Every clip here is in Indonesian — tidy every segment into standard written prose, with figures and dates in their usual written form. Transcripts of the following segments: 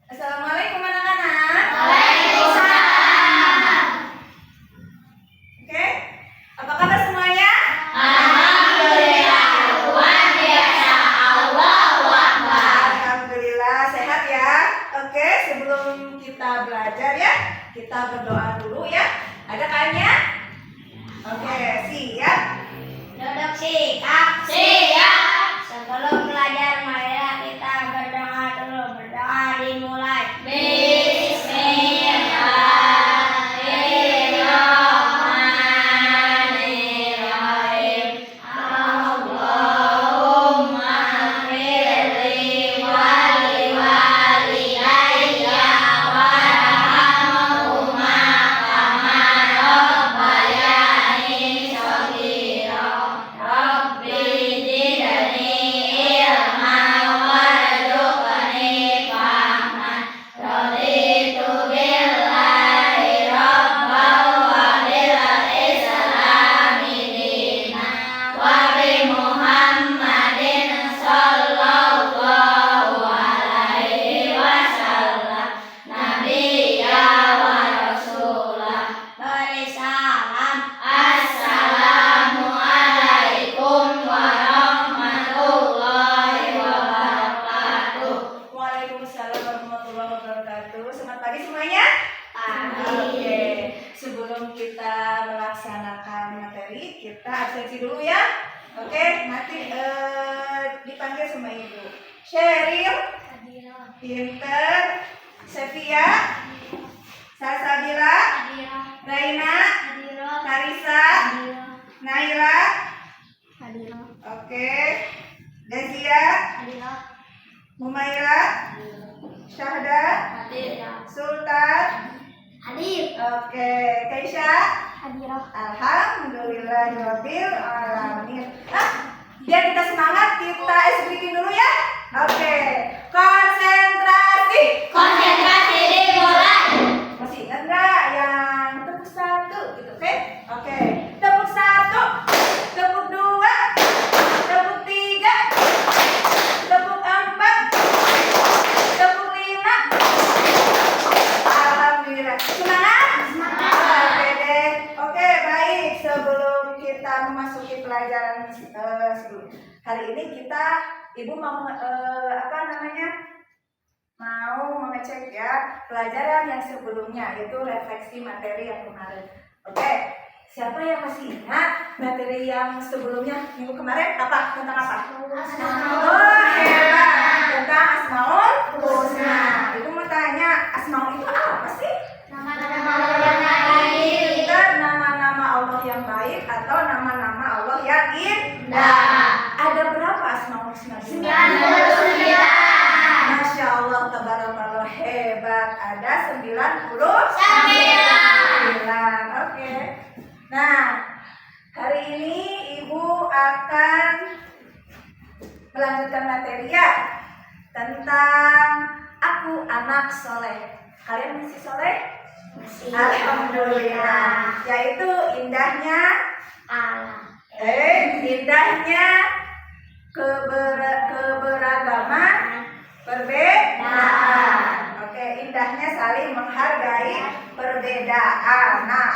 Assalamualaikum anak-anak. Waalaikumsalam. Oke, apa kabar semuanya? Alhamdulillah, luar biasa. Allahu Akbar. Alhamdulillah sehat ya. Oke, sebelum kita belajar ya, kita berdoa dulu ya. Ada kannya? Oke, siap. Duduk sikap. Siap. Sebelum belajar, marilah kita berdoa dulu. Berdoa dimulai. Bismillahirrahmanirrahim. Allahumma firli wali walidayya warhamhuma kama rabbayani shaghira. Rabbi zidni ilman warzuqni fahman. Raditu billahi rabban wa bil islami dinan wa bi Muhammadin sallallahu alaihi wasallam nabiyya wa rasulah. Beri salam. Assalamualaikum warahmatullahi wabarakatuh. Waalaikumsalam warahmatullahi wabarakatuh. Selamat pagi semuanya. Oke, sebelum kita melaksanakan materi, kita absensi dulu ya. Oke, nanti dipanggil sama ibu. Sheryl, Pinter, Sevia, Salsabila, Raina, Karisa, Naila, oke, Dezia, Mumaira, Syahda, Sultan, oke, Keisha, alhamdulillahirabbil alamin. Biar kita semangat, kita speaking dulu ya. Oke, konsentrasi. Konsentrasi dimulai. Masih ingat nggak yang tepuk satu gitu, oke? Oke, tepuk satu, tepuk dua, tepuk tiga, tepuk empat, tepuk lima. Alhamdulillah. Semangat? Oke deh. Oke, baik. Sebelum kita memasuki pelajaran hari ini, ibu mau mau mengecek ya pelajaran yang sebelumnya, yaitu refleksi materi yang kemarin. Oke, siapa yang masih ingat materi yang sebelumnya minggu kemarin apa? Tentang apa? Oh, hebat, tentang Asmaul Husna. Ibu mau tanya, Asmaul itu apa sih? Kita nama-nama Allah yang baik atau nama-nama Allah yang indah. Ada berapa Asmaul Husna? 99. Masya Allah, tabarakallah, hebat. Ada 99. Oke. Nah, hari ini ibu akan melanjutkan materi ya tentang aku anak soleh. Kalian masih soleh? Alhamdulillah. Yaitu indahnya keberagaman perbedaan. Oke, indahnya saling menghargai perbedaan. Nah,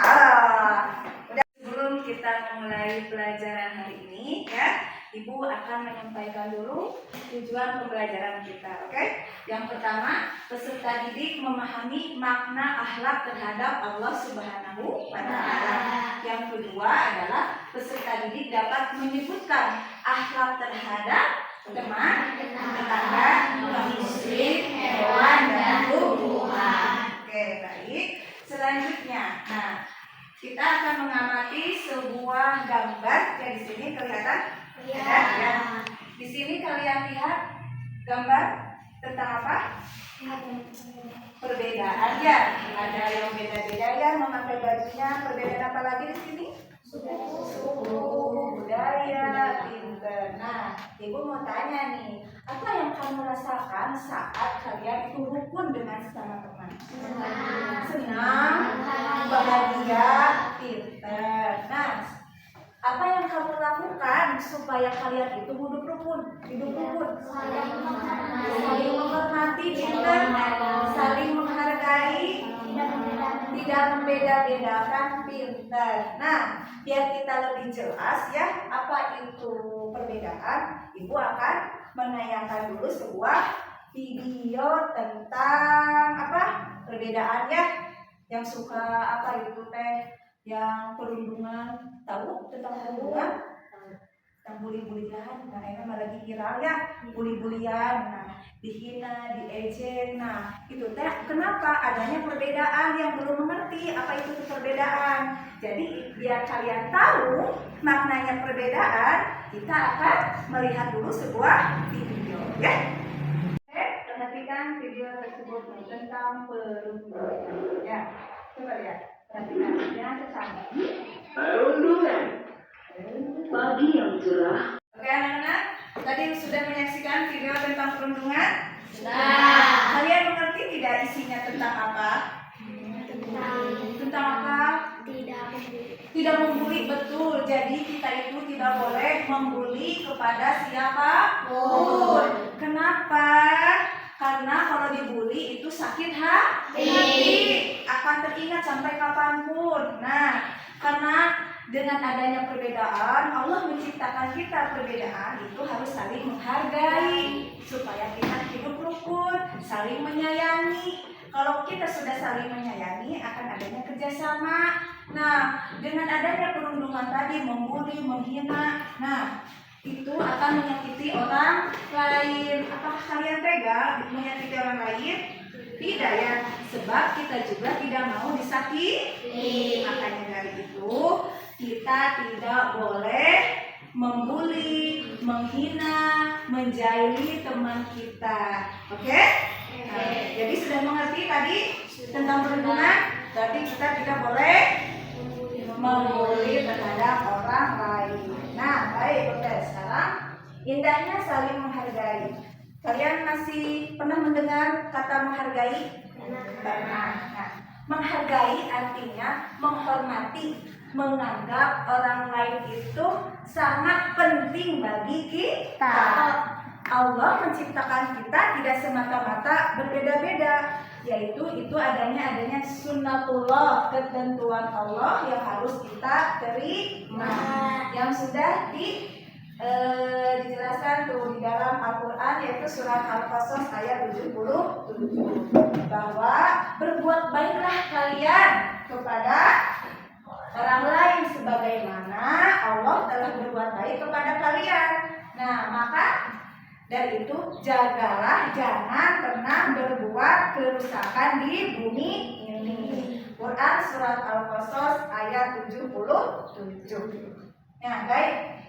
udah, sebelum kita memulai pelajaran hari ini ya, ibu akan menyampaikan dulu tujuan pembelajaran kita. Oke, yang pertama, peserta didik memahami makna akhlak terhadap Allah Subhanahu wa Ta'ala. Yang kedua adalah peserta didik dapat menyebutkan akhlak terhadap teman, tetangga, muslim, hewan, dan tumbuhan. Oke, baik. Selanjutnya, nah, kita akan mengamati sebuah gambar yang di sini kelihatan. Ya. Di sini kalian lihat gambar tentang apa? Perbedaan ya. Ada yang beda-beda ya memakai bajunya. Perbedaan apa lagi di sini? Suku, budaya, pinter. Nah, ibu mau tanya nih, apa yang kamu rasakan saat kalian itu rukun dengan sesama teman? Senang, bahagia, pinter. Nah, apa yang kamu lakukan supaya kalian itu hidup rukun, saling menghormati, saling menghargai, tidak membeda-bedakan, pintar. Nah, biar kita lebih jelas ya apa itu perbedaan, Ibu akan menayangkan dulu sebuah video tentang apa perbedaannya. Yang suka apa itu teh, yang perundungan, tahu tentang perundungan, tentang bully-bulian. Nah ini malah lagi viral ya, bully-bulian, nah dihina, diejek. Nah itu teh kenapa adanya perbedaan, yang belum mengerti apa itu perbedaan. Jadi biar kalian tahu maknanya perbedaan, kita akan melihat dulu sebuah video ya. Perhatikan video tersebut tentang perundungan. Ya, coba lihat. Perhatikan, jangan sesama. Perundungan. Pagi yang cerah. Oke anak-anak, tadi sudah menyaksikan video tentang perundungan? Sudah. Kalian mengerti tidak isinya tentang apa? Tentang apa? Tidak membuli, betul. Jadi kita itu tidak boleh membuli kepada siapapun. Kenapa? Karena kalau dibully itu sakit hati, akan teringat sampai kapanpun. Nah, karena dengan adanya perbedaan, Allah menciptakan kita perbedaan itu harus saling menghargai supaya kita hidup rukun, saling menyayangi. Kalau kita sudah saling menyayangi, akan adanya kerjasama. Nah, dengan adanya perundungan tadi, membuli, menghina, nah itu akan menyakiti orang lain. Apakah kalian tega menyakiti orang lain? Tidak ya, sebab kita juga tidak mau disakiti. Makanya dari itu kita tidak boleh membuli, menghina, menjahili teman kita. Oke? Nah, jadi sudah mengerti tadi tentang perundungan? Berarti kita tidak boleh membuli terhadap orang lain. Nah, baik, oke. Sekarang indahnya saling menghargai. Kalian masih pernah mendengar kata menghargai? Pernah. Nah, menghargai artinya menghormati, menganggap orang lain itu sangat penting bagi kita. Allah menciptakan kita tidak semata-mata berbeda-beda, yaitu itu adanya sunnatullah, ketentuan Allah yang harus kita terima, yang sudah dijelaskan tuh di dalam Al-Quran, yaitu surat Al-Qasas ayat 77, bahwa berbuat baiklah kalian kepada orang lain sebagaimana Allah telah berbuat baik kepada kalian. Nah, maka dari itu jagalah jangan pernah berbuat kerusakan di bumi ini. Quran surat Al-Qasas ayat 77. Nah, baik.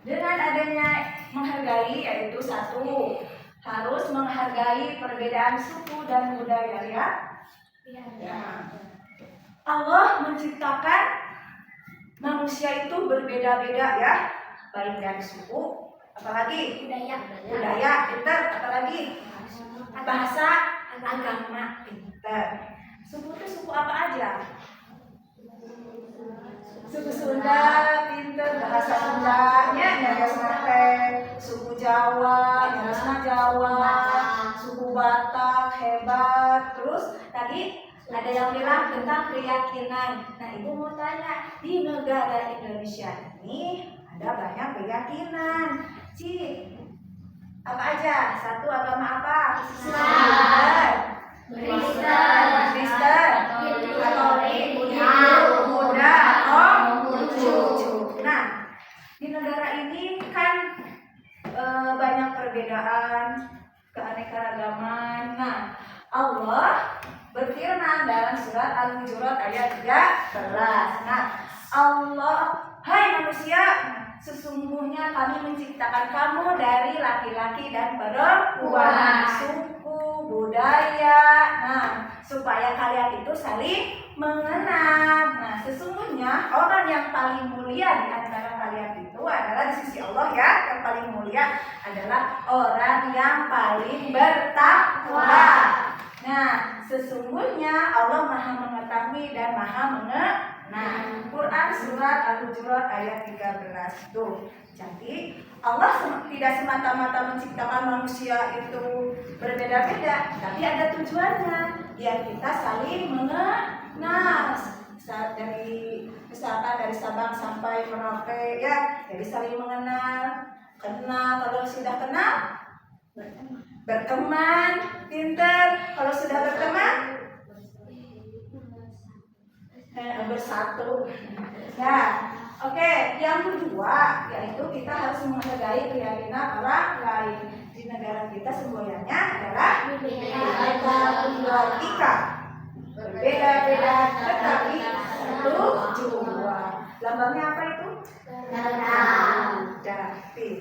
Dengan adanya menghargai, yaitu satu, harus menghargai perbedaan suku dan budaya ya. Allah menciptakan manusia itu berbeda-beda ya, baik dari suku, apalagi budaya, pintar, apalagi bahasa, agama, pintar. Suku itu suku apa aja? Suku Sunda, pintar, bahasa Sundanya nyaris mate. Suku Jawa, nyaris Jawa. Suku Batak, hebat. Terus tadi ada yang bilang tentang keyakinan. Nah, Ibu mau tanya, di negara Indonesia ini ada banyak keyakinan. Apa aja? Satu, agama apa? Kristen, Katolik, Buddha, Konghucu. Nah, di negara ini kan banyak perbedaan, keanekaragaman. Nah, Allah berfirman dalam surat Al-Hujurat ayat 13. Nah, Allah, hai manusia, sesungguhnya kami menciptakan kamu dari laki-laki dan perempuan, suku, budaya, nah, supaya kalian itu saling mengenal. Nah, sesungguhnya orang yang paling mulia di antara kalian itu adalah di sisi Allah ya, yang paling mulia adalah orang yang paling bertakwa. Nah, sesungguhnya Allah Maha mengetahui dan Maha Nah, Quran surat Al-Hujurat ayat 13 tuh. Jadi Allah tidak semata-mata menciptakan manusia itu berbeda-beda, tapi ada tujuannya biar kita saling mengenal. Saat dari misalkan dari Sabang sampai Merauke ya, jadi saling mengenal, kenal. Kalau sudah kenal, berteman, pinter. Kalau sudah berteman, bersatu. Nah, oke. Yang kedua yaitu kita harus menghargai keyakinan orang lain. Di negara kita semboyannya adalah Bhinneka Tunggal Ika. Berbeda-beda tetapi satu jua. Lambangnya apa itu? David.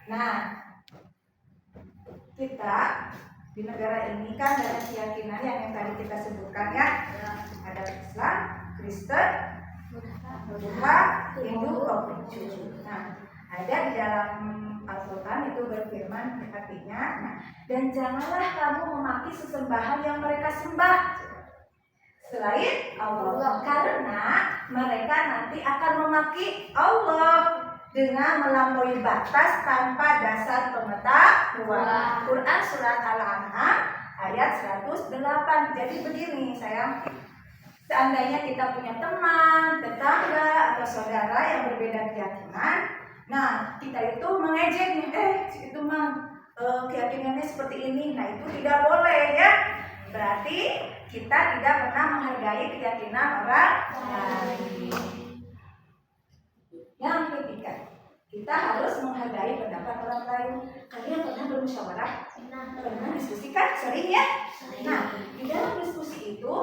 Nah, kita di negara ini kan ada keyakinan yang tadi kita sebutkan ya. Ada Islam, Kristen, Buddha, Hindu, Konghucu. Nah, ada di dalam Al-Quran itu berfirman artinya, nah, dan janganlah kamu memaki sesembahan yang mereka sembah selain Allah, karena mereka nanti akan memaki Allah dengan melampaui batas tanpa dasar pengetahuan. Quran surat Al-An'am ayat 108. Jadi begini sayang, seandainya kita punya teman, tetangga, atau saudara yang berbeda keyakinan, nah kita itu mengejek nih, itu mah keyakinannya seperti ini, nah itu tidak boleh ya. Berarti kita tidak pernah menghargai keyakinan orang lain. Yang ketiga, kita harus menghargai pendapat orang lain. Kalian pernah bermusyawarah? Pernah diskusikan? Sering ya? Nah, di dalam diskusi itu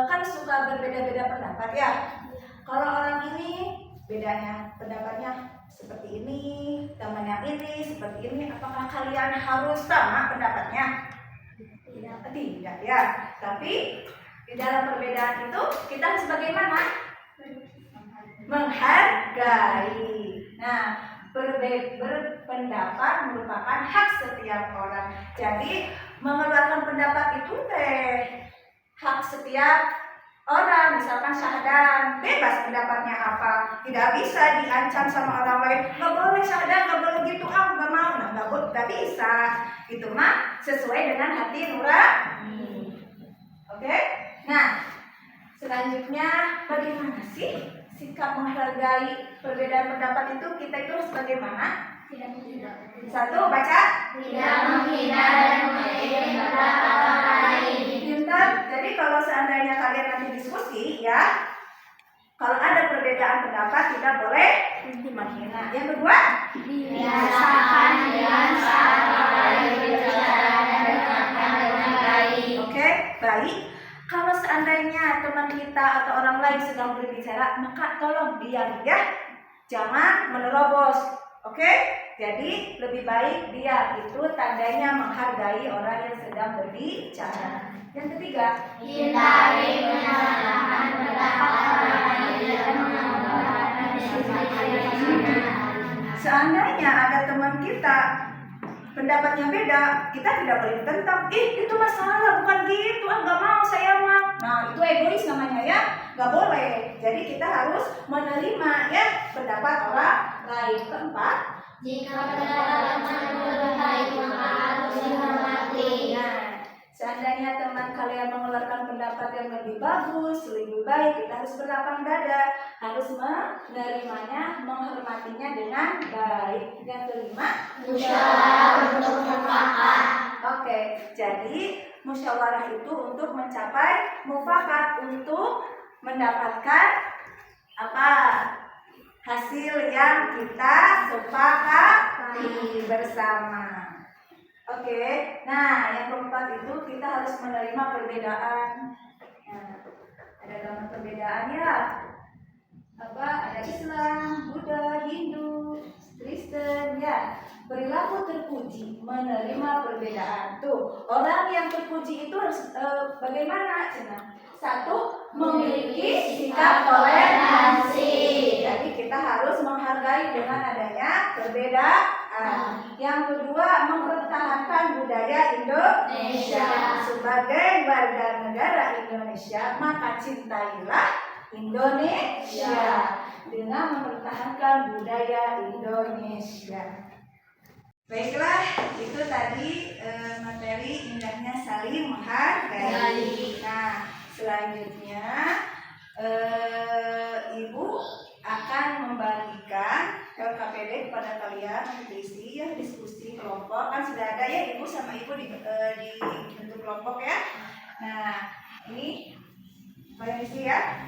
kan suka berbeda-beda pendapat ya. Kalau orang ini bedanya pendapatnya seperti ini, teman yang ini seperti ini, apakah kalian harus sama pendapatnya? Tidak ya. Tapi di dalam perbedaan itu kita harus bagaimana? Menghargai. Nah, berpendapat merupakan hak setiap orang. Jadi mengeluarkan pendapat itu hak setiap orang. Misalkan Syahdan bebas pendapatnya apa, tidak bisa diancam sama orang lain. Nggak boleh Syahdan, nggak boleh gitu, nggak mau. Nah, nggak bisa. Itu mah sesuai dengan hati nurani. Oke? Nah, selanjutnya bagaimana sih sikap menghargai perbedaan pendapat itu? Kita itu harus bagaimana? Satu, baca. Tidak menghina dan mengejek pendapat orang lain. Pintar. Jadi kalau seandainya kalian nanti diskusi ya, kalau ada perbedaan pendapat tidak boleh menghina. Yang kedua, Biasakan dengan saat orang lain berbicara dan dengarkan dengan baik. Oke, baik. Kalau seandainya teman kita atau orang lain sedang berbicara, maka tolong diam ya. Jangan menerobos. Oke? Jadi lebih baik diam. Itu tandanya menghargai orang yang sedang berbicara. Yang ketiga, Hindari menyalahkan pendapat orang lain dan mengorbankan seandainya ada teman kita pendapatnya beda, kita tidak boleh tentang, itu masalah, bukan gitu, nggak mau saya mah. Nah, itu egois namanya ya, nggak boleh. Jadi kita harus menerima ya pendapat orang lain. Keempat, jika pendapat teman lebih baik maka harus dihormati. nah, seandainya teman kalian mengeluarkan pendapat yang lebih bagus, lebih baik, kita harus berlapang dada, harus menerimanya, menghormatinya dengan baik. Yang kelima, Musyawarah untuk mufakat. oke, jadi musyawarah itu untuk mencapai mufakat, untuk mendapatkan apa? Hasil yang kita sepakati bersama. Oke, nah yang keempat itu kita harus menerima perbedaan. Nah, ada dalam perbedaan ya. Ada Islam, Buddha, Hindu, Kristen ya. Perilaku terpuji, menerima perbedaan. Tuh, orang yang terpuji itu harus bagaimana? Satu, memiliki sikap toleransi. Jadi kita harus menghargai dengan adanya perbedaan. Yang kedua, mempertahankan budaya Indonesia. Sebagai warga negara Indonesia, maka cintailah Indonesia dengan mempertahankan budaya Indonesia. Baiklah, itu tadi materi indahnya saling menghargai. Nah, selanjutnya Ibu akan membagikan LKPD kepada kalian, diskusi ya, diskusi kelompok. Kan sudah ada ya Ibu sama Ibu di bentuk kelompok ya. Nah, ini kalian isi ya.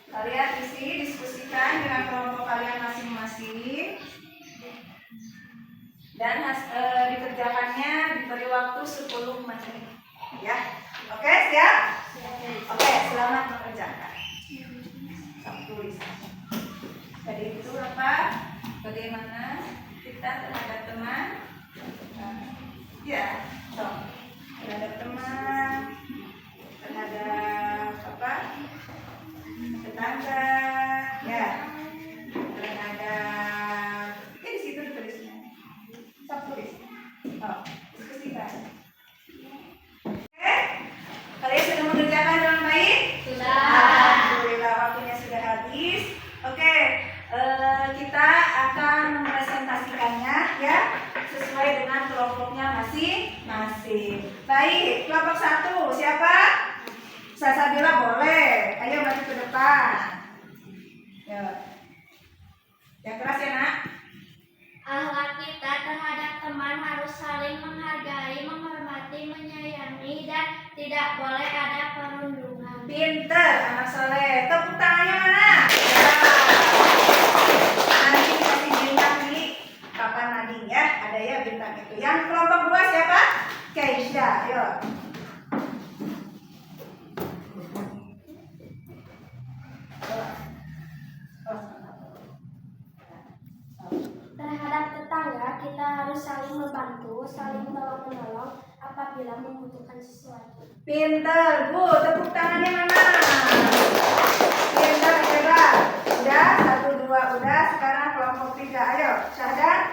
Kalian isi, diskusikan dengan kelompok kalian masing-masing. Dan dikerjakannya diberi waktu 10 menit. Ya. Oke, siap? Oke, selamat mengerjakan. Tulis. Tadi itu apa? Bagaimana kita terhadap teman? Ya, terhadap teman, terhadap apa? Tetangga, ya, terhadap di situ ditulisnya. Tulis. Diskusikan. Oke, kalian sudah mengerjakan dengan baik? Sudah. Alhamdulillah, waktunya sudah habis. Oke, kita akan mempresentasikannya ya sesuai dengan kelompoknya masing-masing. Baik, kelompok 1 siapa? Salsabila boleh. Ayo maju ke depan. Ya. Yang keras ya, Nak. Akhlak kita terhadap teman harus saling menghargai, menghormati, menyayangi, dan tidak boleh ada perundungan. Pinter, anak soleh. Tepuk tangannya mana? Ya. Nanti dikasih bintang di papan mading ya. Ada ya bintang itu. Yang kelompok 2 siapa? Keisha. Ayo. Terhadap tetangga, kita harus saling membantu, saling tolong-menolong apabila membutuhkan sesuatu. Pinter, Bu. Tepuk tangannya mana? Pinter, hebat. Udah, 1, 2, udah. Sekarang kelompok 3. Ayo, Syahdan.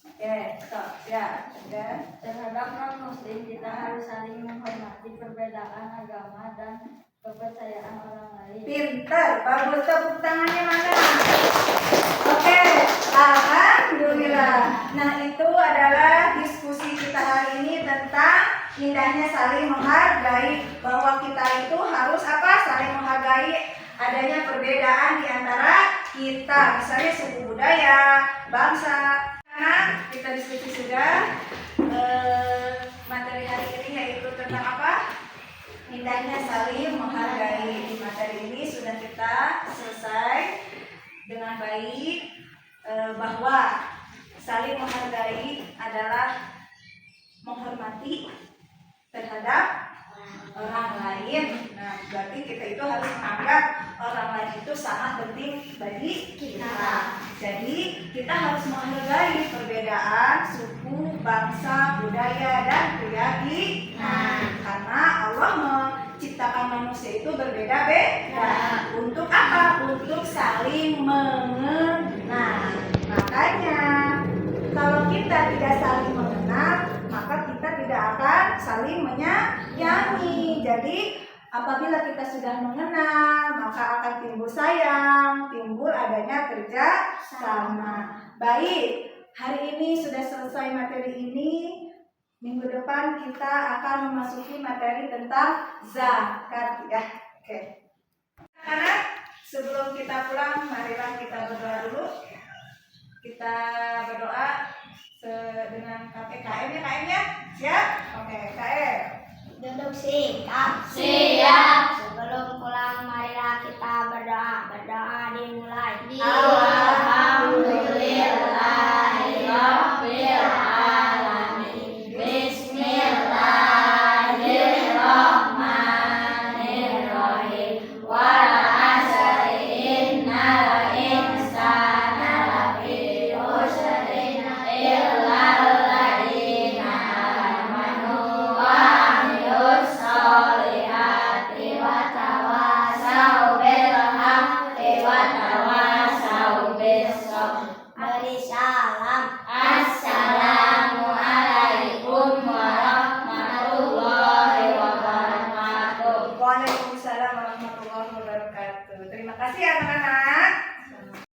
Oke, stop. Ya, udah. Terhadap non-muslim, kita harus saling menghormati perbedaan agama dan kepercayaan orang lain. Pinter, bagus. Tepuk tangannya mana? Oke, alhamdulillah. Nah, itu adalah diskusi kita hari ini tentang indahnya saling menghargai, bahwa kita itu harus apa? Saling menghargai adanya perbedaan di antara kita, misalnya suku budaya, bangsa. Nah, kita diskusi sudah materi hari ini yaitu tentang apa? Indahnya saling menghargai. Di materi ini sudah kita selesai dengan baik, bahwa saling menghargai adalah menghormati terhadap orang lain. Nah, berarti kita itu harus menganggap orang lain itu sangat penting bagi kita. Jadi kita harus menghargai perbedaan suku, bangsa, budaya, dan keyakinan. Karena Allah menciptakan manusia itu berbeda-beda. Untuk apa? Untuk saling mengenal. Makanya kalau kita tidak saling mengenal, maka kita tidak akan saling menyayangi. Jadi apabila kita sudah mengenal, maka akan timbul sayang, timbul adanya kerja sama. Baik, hari ini sudah selesai materi ini. Minggu depan kita akan memasuki materi tentang zakat ya. Oke. Anak, sebelum kita pulang, marilah kita berdoa dulu. Kita berdoa dengan KM ya, KM ya. Siap? Oke, KM. Duduk siap. Siap. Sebelum pulang, marilah kita berdoa. Berdoa dimulai. Alhamdulillahirabbil alamin. Bismillahirrahmanirrahim. Wal 'asri innal insana lafi khusrin illa alladziina amanu wa wabarakatuh. Terima kasih anak-anak.